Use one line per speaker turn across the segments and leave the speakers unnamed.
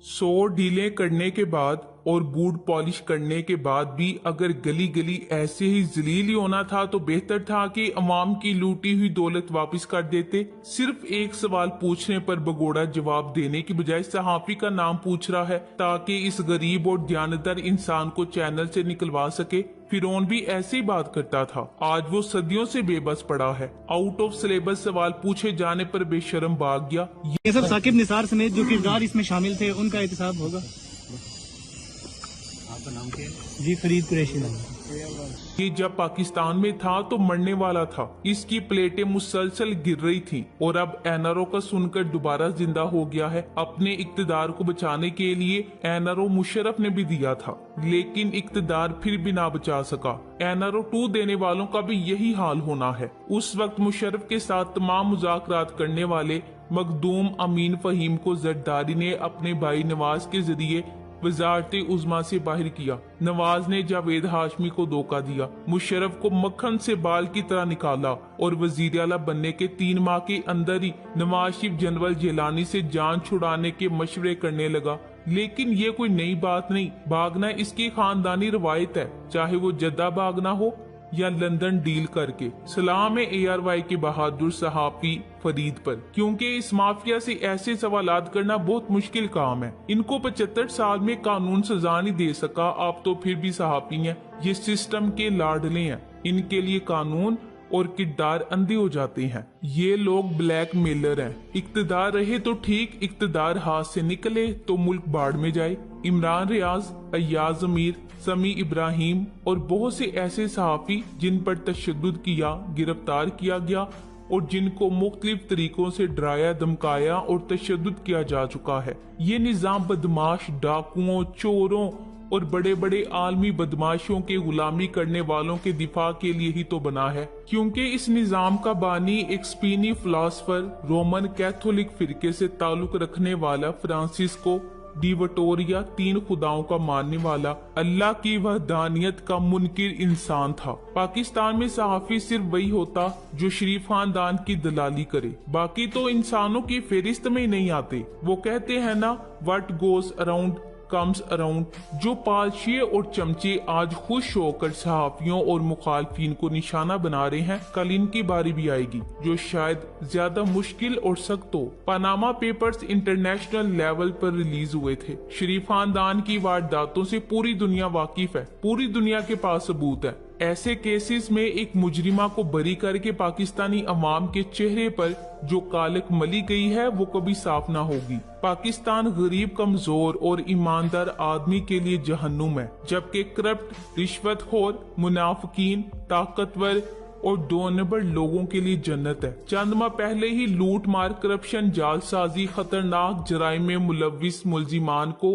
100 डीलें करने के बाद और बूट पॉलिश करने के बाद भी अगर गली गली ऐसे ही जलील ही होना था तो बेहतर था कि अवाम की लूटी हुई दौलत वापस कर देते। सिर्फ एक सवाल पूछने पर बगोड़ा जवाब देने की बजाय सहाफी का नाम पूछ रहा है ताकि इस गरीब और दयानतदार इंसान को चैनल से निकलवा सके। फिरौन भी ऐसे ही बात करता था। आज वो सदियों से बेबस पड़ा है। आउट ऑफ सिलेबस सवाल पूछे जाने पर बेशर्म भाग गया।
ये सब साकिब निसार समेत जो किरदार इसमें शामिल थे उनका एहतसाब होगा। आपका नाम क्या है? जी फरीद कुरैशी नाम।
ये जब पाकिस्तान में था तो मरने वाला था। इसकी प्लेटें मुसलसल गिर रही थीं और अब एनआरओ का सुनकर दोबारा जिंदा हो गया है। अपने इक्तदार को बचाने के लिए एनआरओ मुशर्रफ ने भी दिया था, लेकिन इक्तदार फिर भी ना बचा सका। एनआरओ 2 देने वालों का भी यही हाल होना है। उस वक्त मुशर्रफ के साथ तमाम मुज़ाकरात करने वाले मखदूम अमीन फहीम को जरदारी ने अपने भाई नवाज के जरिए वजारत उज़्मा से बाहर किया। नवाज ने जावेद हाशमी को धोखा दिया, मुशर्रफ को मक्खन से बाल की तरह निकाला और वजीर आला बनने के 3 माह के अंदर ही नवाज शरीफ जनरल जिलानी से जान छुड़ाने के मशवरे करने लगा। लेकिन ये कोई नई बात नहीं, भागना इसकी खानदानी रवायत है, चाहे वो जद्दा भागना हो या लंदन डील करके। सलाम है ARY के बहादुर सहाफी फरीद पर, क्योंकि इस माफिया से ऐसे सवालात करना बहुत मुश्किल काम है। इनको 75 साल में कानून सजा नहीं दे सका, आप तो फिर भी सहाफी हैं। ये सिस्टम के लाडले हैं, इनके लिए कानून और किरदार अंधे हो जाते हैं। ये लोग ब्लैक मेलर हैं। इक्तदार रहे तो ठीक, इक्तदार हाथ से निकले तो मुल्क बाढ़ में जाए। इमरान रियाज, अय्याज अमीर, समी इब्राहिम और बहुत से ऐसे सहाफी जिन पर तशद्दुद किया, गिरफ्तार किया गया और जिनको मुख्तलिफ तरीकों से डराया, धमकाया और तशद्दुद किया जा चुका है। ये निजाम बदमाश, डाकुओं, चोरों और बड़े बड़े आलमी बदमाशों के गुलामी करने वालों के दिफा के लिए ही तो बना है, क्योंकि इस निजाम का बानी एक स्पेनी फिलासफर, रोमन कैथोलिक फिरके से ताल्लुक रखने वाला फ्रांसिस्को डिवटोरिया, 3 खुदाओं का मानने वाला, अल्लाह की वहदानियत का मुनकिर इंसान था। पाकिस्तान में सहाफी सिर्फ वही होता जो शरीफ खानदान की दलाली करे, बाकी तो इंसानों की फेरिस्त में नहीं आते। वो कहते हैं ना, what goes around comes around. जो पालशिए और चमचे आज खुश होकर सहाफियों और मुखालफिन को निशाना बना रहे हैं, कल इनकी बारी भी आएगी जो शायद ज्यादा मुश्किल और सख्त हो। पनामा पेपर्स इंटरनेशनल लेवल पर रिलीज हुए थे। शरीफ खानदान की वारदातों से पूरी दुनिया वाकिफ है, पूरी दुनिया के पास सबूत है। ऐसे केसेस में एक मुजरिमा को बरी करके पाकिस्तानी अवाम के चेहरे पर जो कालक मली गई है वो कभी साफ ना होगी। पाकिस्तान गरीब, कमजोर और ईमानदार आदमी के लिए जहन्नुम है, जबकि करप्ट, रिश्वतखोर, मुनाफिकीन, ताकतवर और 2 नंबर लोगों के लिए जन्नत है। चंद माह पहले ही लूट मार, करप्शन, जालसाजी, खतरनाक जराइम में मुलविस मुलजिमान को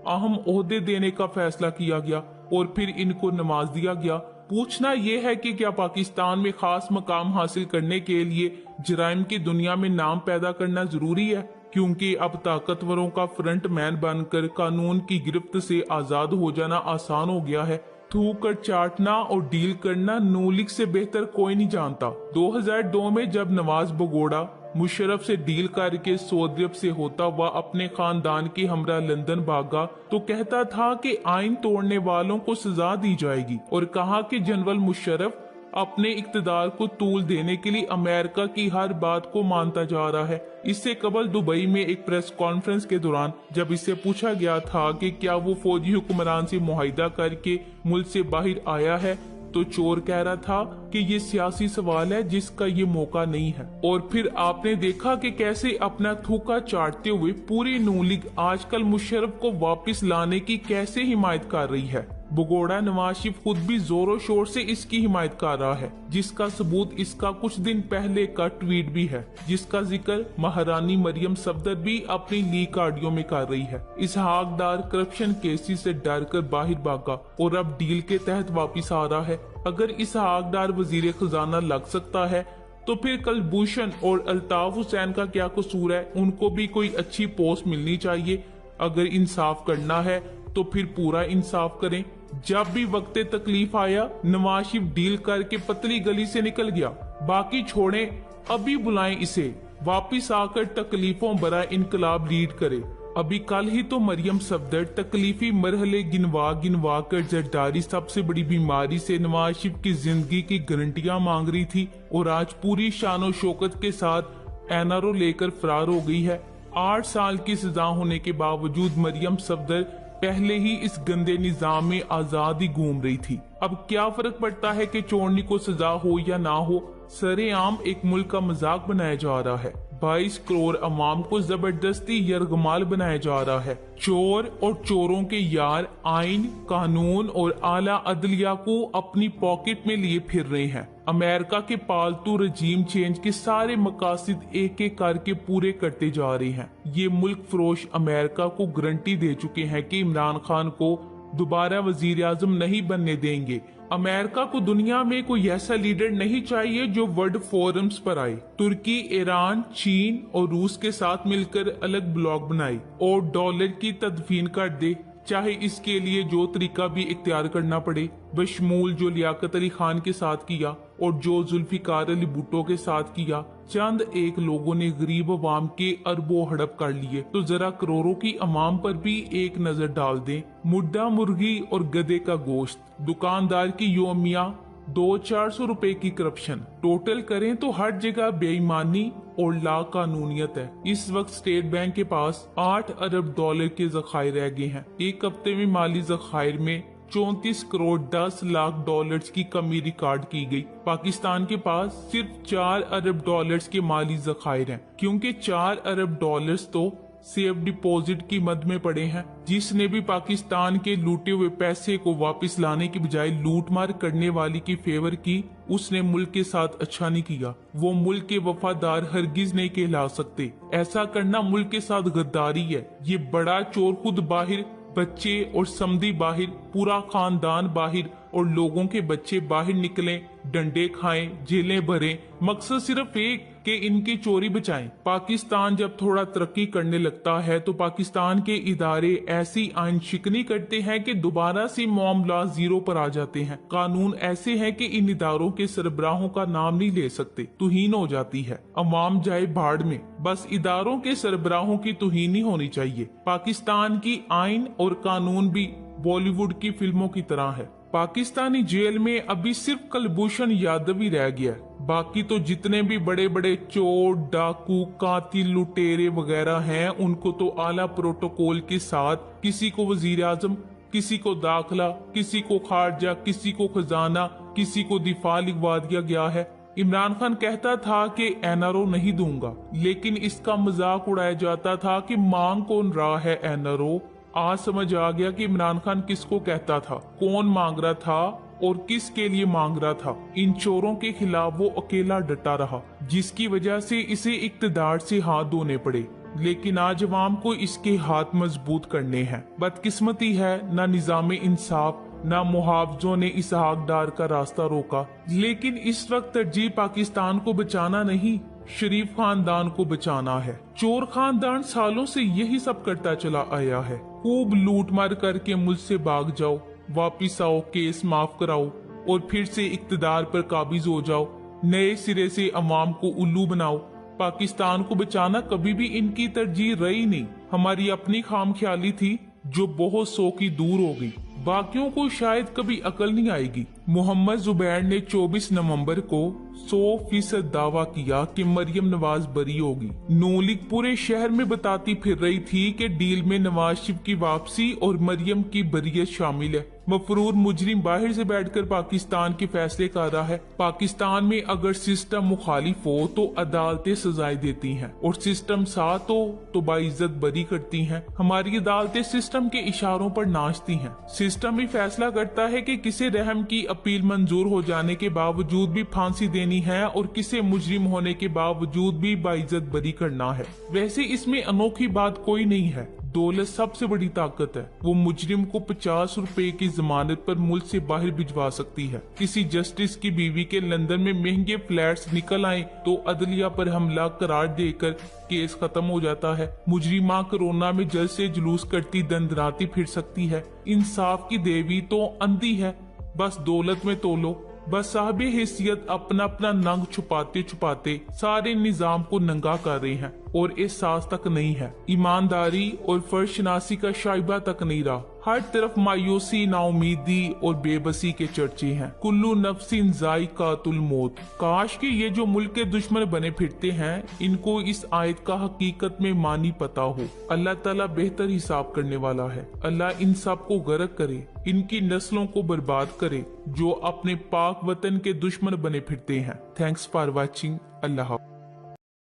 अहम ओहदे देने का फैसला किया गया और फिर इनको नवाज दिया गया। पूछना यह है कि क्या पाकिस्तान में खास मकाम हासिल करने के लिए जराइम की दुनिया में नाम पैदा करना जरूरी है, क्योंकि अब ताकतवरों का फ्रंट मैन बनकर कानून की गिरफ्त से आजाद हो जाना आसान हो गया है। थूक कर चाटना और डील करना नून लीग से बेहतर कोई नहीं जानता। 2002 में जब नवाज बगोड़ा मुशर्रफ से डील करके सऊदी अरब से होता हुआ अपने खानदान के हमरा लंदन भागा तो कहता था कि आइन तोड़ने वालों को सजा दी जाएगी, और कहा कि जनरल मुशर्रफ अपने इक्तदार को तूल देने के लिए अमेरिका की हर बात को मानता जा रहा है। इससे कबल दुबई में एक प्रेस कॉन्फ्रेंस के दौरान जब इससे पूछा गया था कि क्या वो फौजी हुक्मरान से मुआहिदा करके मुल्क से बाहर आया है, तो चोर कह रहा था कि ये सियासी सवाल है जिसका ये मौका नहीं है। और फिर आपने देखा कि कैसे अपना थूका चाटते हुए पूरी नून लीग आजकल मुशर्रफ को वापस लाने की कैसे हिमायत कर रही है। बगोड़ा नवाज शरीफ खुद भी जोरों शोर से इसकी हिमायत कर रहा है, जिसका सबूत इसका कुछ दिन पहले का ट्वीट भी है, जिसका जिक्र महारानी मरियम सफदर भी अपनी लीक ऑडियो में कर रही है। इसहाक डार करप्शन केसेस से डर कर बाहर भागा और अब डील के तहत वापिस आ रहा है। अगर इसहाक डार वजीर खजाना लग सकता है तो फिर कलभूषण और अल्ताफ हुसैन का क्या कसूर है? उनको भी कोई अच्छी पोस्ट मिलनी चाहिए। अगर इंसाफ करना है तो फिर पूरा इंसाफ करें। जब भी वक्त तकलीफ आया नवाज शरीफ डील करके पतली गली से निकल गया, बाकी छोड़ें, अभी बुलाएं इसे वापिस आकर तकलीफों भरा इनकलाब लीड करे। अभी कल ही तो मरियम सफदर तकलीफी मरहले गिनवा कर जरदारी सबसे बड़ी बीमारी से नवाज शरीफ की जिंदगी की गारंटियां मांग रही थी और आज पूरी शानो शौकत के साथ एनआरओ लेकर फरार हो गई है। 8 साल की सजा होने के बावजूद मरियम सफदर पहले ही इस गंदे निजाम में आजाद ही घूम रही थी। अब क्या फर्क पड़ता है कि चोरनी को सजा हो या ना हो, सरेआम एक मुल्क का मजाक बनाया जा रहा है। 22 करोड़ अवाम को जबरदस्ती यरगमाल बनाया जा रहा है। चोर और चोरों के यार आइन, कानून और आला अदलिया को अपनी पॉकेट में लिए फिर रहे हैं। अमेरिका के पालतू रजीम चेंज के सारे मकासद एक एक करके पूरे करते जा रहे हैं। ये मुल्क फरोश अमेरिका को गारंटी दे चुके हैं कि इमरान खान को दोबारा वजीर आजम नहीं बनने देंगे। अमेरिका को दुनिया में कोई ऐसा लीडर नहीं चाहिए जो वर्ल्ड फोरम्स पर आए, तुर्की, ईरान, चीन और रूस के साथ मिलकर अलग ब्लॉक बनाए और डॉलर की तदफीन कर दे, चाहे इसके लिए जो तरीका भी इख्तियार करना पड़े, बशमूल जो लियाकत अली खान के साथ किया और जो जुल्फिकार अली भुट्टो के साथ किया। चंद एक लोगों ने गरीब अवाम के अरबों हड़प कर लिए, तो जरा करोड़ों की अवाम पर भी एक नजर डाल दें। मुर्दा मुर्गी और गधे का गोश्त, दुकानदार की योमिया, 200-400 रुपए की करप्शन, टोटल करें तो हर जगह बेईमानी और ला कानूनियत है। इस वक्त स्टेट बैंक के पास 8 अरब डॉलर के जखायर रह गए हैं। एक हफ्ते में माली जखायर में 34 करोड़ 10 लाख डॉलर्स की कमी रिकॉर्ड की गई। पाकिस्तान के पास सिर्फ 4 अरब डॉलर्स के माली जखायर हैं, क्योंकि 4 अरब डॉलर्स तो सेफ डिपॉजिट की मद में पड़े हैं। जिसने भी पाकिस्तान के लूटे हुए पैसे को वापस लाने की बजाय लूटमार करने वाली की फेवर की, उसने मुल्क के साथ अच्छा नहीं किया। वो मुल्क के वफादार हरगिज नहीं कहला सकते। ऐसा करना मुल्क के साथ गद्दारी है। ये बड़ा चोर खुद बाहर, बच्चे और समधी बाहर, पूरा खानदान बाहर और लोगों के बच्चे बाहर निकलें, डंडे खाएं, जेलें भरें, मकसद सिर्फ एक कि इनकी चोरी बचाएं। पाकिस्तान जब थोड़ा तरक्की करने लगता है तो पाकिस्तान के इदारे ऐसी आइन शिकनी करते हैं कि दोबारा से मामला जीरो पर आ जाते हैं। कानून ऐसे हैं कि इन इदारों के सरबराहों का नाम नहीं ले सकते, तुहीन हो जाती है। अवाम जाए भाड़ में, बस इदारों के सरबराहों की तुहीन ही होनी चाहिए। पाकिस्तान की आइन और कानून भी बॉलीवुड की फिल्मों की तरह है। पाकिस्तानी जेल में अभी सिर्फ कुलभूषण यादव ही रह गया है। बाकी तो जितने भी बड़े बड़े चोर, डाकू, कातिल, लुटेरे वगैरह हैं, उनको तो आला प्रोटोकॉल के साथ किसी को वजीर आजम, किसी को दाखिला, किसी को खारजा, किसी को खजाना, किसी को दिफा लिखवा दिया गया है। इमरान खान कहता था कि एनआरओ नहीं दूंगा, लेकिन इसका मजाक उड़ाया जाता था कि मांग कौन रहा है एनआरओ। आज समझ आ गया कि इमरान खान किसको कहता था, कौन मांग रहा था और किस के लिए मांग रहा था। इन चोरों के खिलाफ वो अकेला डटा रहा, जिसकी वजह से इसे इक्तदार से हाथ धोने पड़े। लेकिन आज अवाम को इसके हाथ मजबूत करने हैं। बदकिस्मती है, ना निजाम इंसाफ ना मुहावजों ने इसहाक डार का रास्ता रोका। लेकिन इस वक्त तरजीह पाकिस्तान को बचाना नहीं, शरीफ खानदान को बचाना है। चोर खानदान सालों से यही सब करता चला आया है। खूब लूट मार करके मुझसे भाग जाओ, वापिस आओ, केस माफ कराओ और फिर से इक्तदार पर काबिज हो जाओ, नए सिरे से अवाम को उल्लू बनाओ। पाकिस्तान को बचाना कभी भी इनकी तरजीह रही नहीं। हमारी अपनी खामख्याली थी जो बहुत 100 की दूर हो गई। बाकियों को शायद कभी अकल नहीं आएगी। मोहम्मद जुबैर ने 24 नवंबर को 100% दावा किया कि मरियम नवाज बरी होगी। नून लीग पूरे शहर में बताती फिर रही थी कि डील में नवाज शरीफ की वापसी और मरियम की बरियत शामिल है। मफरूर मुजरिम बाहर से बैठकर पाकिस्तान के फैसले कर रहा है। पाकिस्तान में अगर सिस्टम मुखालिफ हो तो अदालतें सजाएं देती हैं और सिस्टम साथ हो तो बाइज्जत बरी करती हैं। हमारी अदालतें सिस्टम के इशारों पर नाचती हैं। सिस्टम ही फैसला करता है कि किसे रहम की अपील मंजूर हो जाने के बावजूद भी फांसी देनी है और किसे मुजरिम होने के बावजूद भी बाइज्जत बरी करना है। वैसे इसमें अनोखी बात कोई नहीं है। दौलत सबसे बड़ी ताकत है। वो मुजरिम को 50 रुपए की जमानत पर मुल्क से बाहर भिजवा सकती है। किसी जस्टिस की बीवी के लंदन में महंगे फ्लैट्स निकल आए तो अदलिया पर हमला करार देकर केस खत्म हो जाता है। मुजरिमा कोरोना में जल से जुलूस करती दंदराती फिर सकती है। इंसाफ की देवी तो अंधी है, बस दौलत में तोलो। बस साहब हैसियत अपना अपना नंग छुपाते छुपाते सारे निजाम को नंगा कर रहे हैं। और एहसास तक नहीं है। ईमानदारी और फर्शनासी का शाइबा तक नहीं रहा। हर तरफ मायूसी, नाउमीदी और बेबसी के चर्चे हैं। कुल्लू नफ्सिन जायकातुल मौत। काश कि ये जो मुल्क के दुश्मन बने फिरते हैं, इनको इस आयत का हकीकत में मानी पता हो। अल्लाह ताला बेहतर हिसाब करने वाला है। अल्लाह इन सब को गर्क करे, इनकी नस्लों को बर्बाद करे जो अपने पाक वतन के दुश्मन बने फिरते हैं। Thanks for watching. अल्लाह।